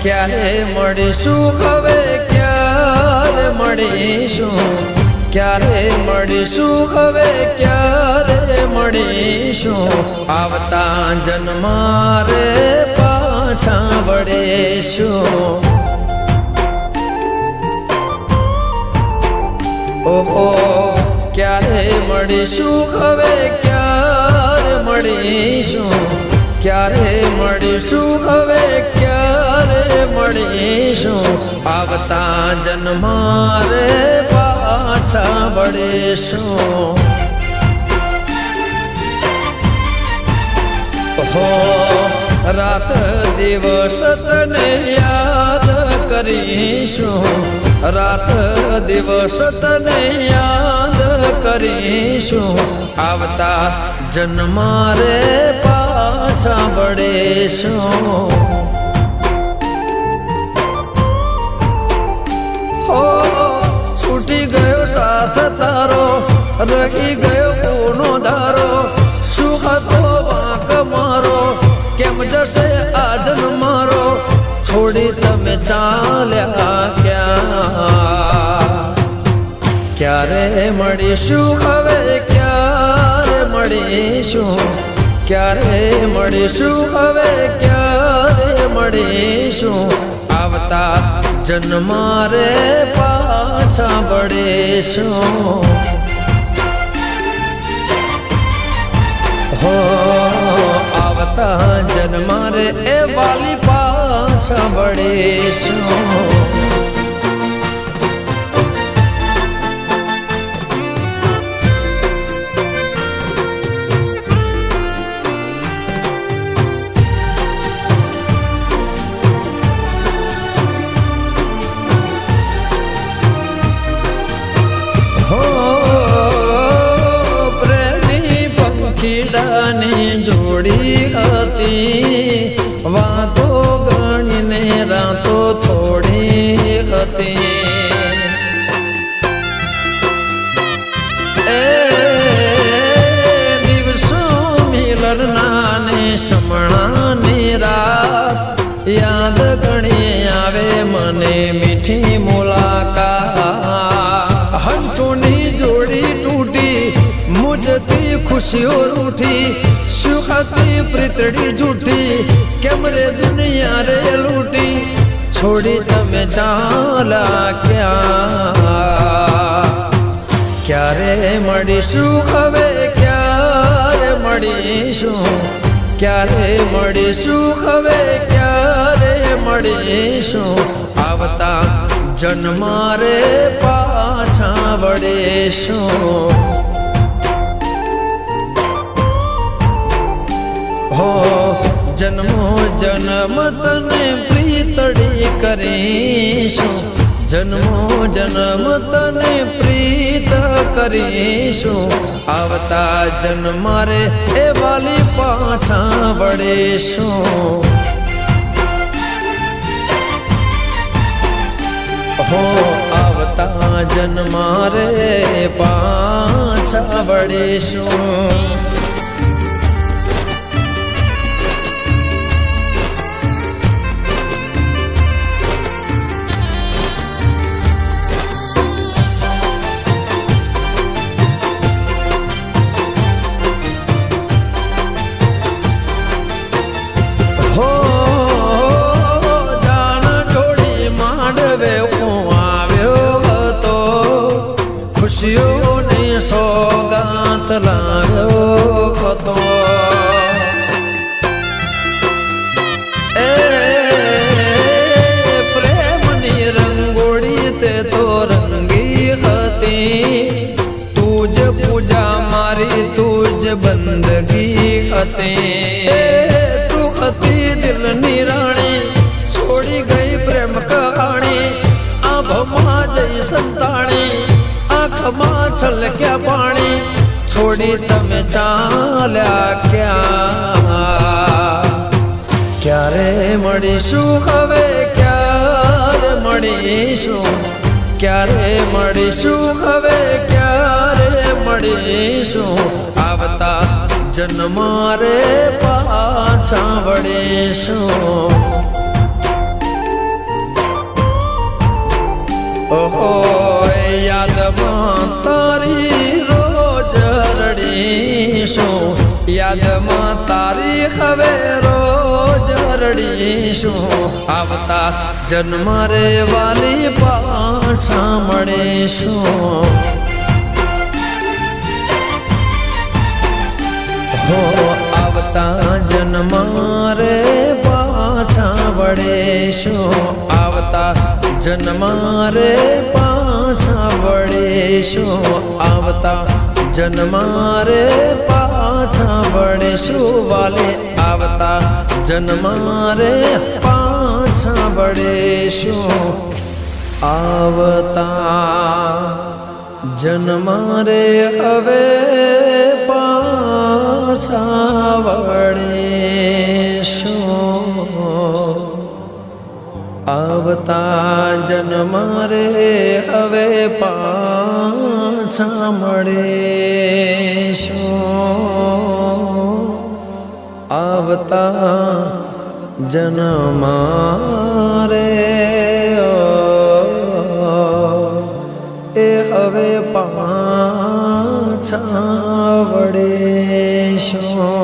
ક્યારે મળીશું હવે ક્યારે મળીશું ક્યારે મળીશું હવે ક્યારે મળીશું આવતા જન્મારે પાછા વળીશું ઓહો ક્યારે મળીશું હવે ક્યારે મળીશું ક્યારે મળીશું હવે ક્યારે મળીશું આવતા જન્મારે પાછા વળીશું હો રાત દિવસ તને યાદ કરીશું રાત દિવસ તને યાદ કરીશું આવતા જન્મારે પાછા વળીશું હો છૂટી ગયો સાથ તારો રહી ગયો કોનો ધારો શું હતો વાંક મારો કેમ જશે આ જન્મારો છોડી તમે ચાલ્યા ક્યારે મળીશું હવે ક્યારે મળીશું ક્યારે મળીશું હવે ક્યારે મળીશું આવતા જન્મારે પાછા વળીશું હો આવતા જન્મારે એ વાલી પાછા વળીશું જોડી હતી વાતો ગણીને રાતો થોડી હતી એ દિવસો મિલરના ને સમણાની રાત યાદ ઘણી આવે મને મીઠી મુલાકાત હંસોની જોડી તૂટી મુજતી ખુશીઓ રૂઠી સુખતી પ્રીતડી જૂઠી કેમ રે દુનિયા રે લૂટી છોડી તમે ચાલા ક્યારે મળીશું હવે ક્યારે મળીશું ક્યારે મળીશું હવે ક્યારે મળીશું આવતા જન્મારે પાછા વળીશું હો જન્મો જન્મ તને પ્રીતડી કરીશું જન્મો જન્મ તને પ્રીત કરીશું આવતા જન્મારે એ વાલી પાછા વળીશું હો આવતા જન્મારે પાછા વળીશું હો જાન જોડી માંડવે હું આવ્યો હતો ખુશીઓની સોગાત લાવ્યો હતો એ પ્રેમની રંગોળી તે તો રંગી હતી તુજ પૂજા મારી તુજ બંદગી હતી દિલની રાણી છોડી ગઈ પ્રેમ કહાણી આંખમાં જઈ સંતાણી આંખમાં છલક્યા પાણી છોડી તમે ચાલ્યા ક્યારે મળીશું હવે ક્યારે મળીશું ક્યારે મળીશું હવે ક્યારે મળીશું આવતા જન્મારે પાછા વળીશું ઓહો યાદમાં તારી રોજ રડીશું યાદમાં તારી હવે રોજ રડીશું આવતા જન્મ રે વાલી પાછા મળીશું હો આવતા જન્મ રે પાછા વળીશું આવતા જન્મ રે પાછા વળીશું આવતા જન્મ રે પાછા વળીશું વાલે આવતા જન્મ રે પાછા વળીશું આવતા જન્મ રે હવે પાછા વળીશું આવતા જન્મ રે હવે પાછા મળીશું આવતા જન્મ રે એ હવે પાછા વળીશું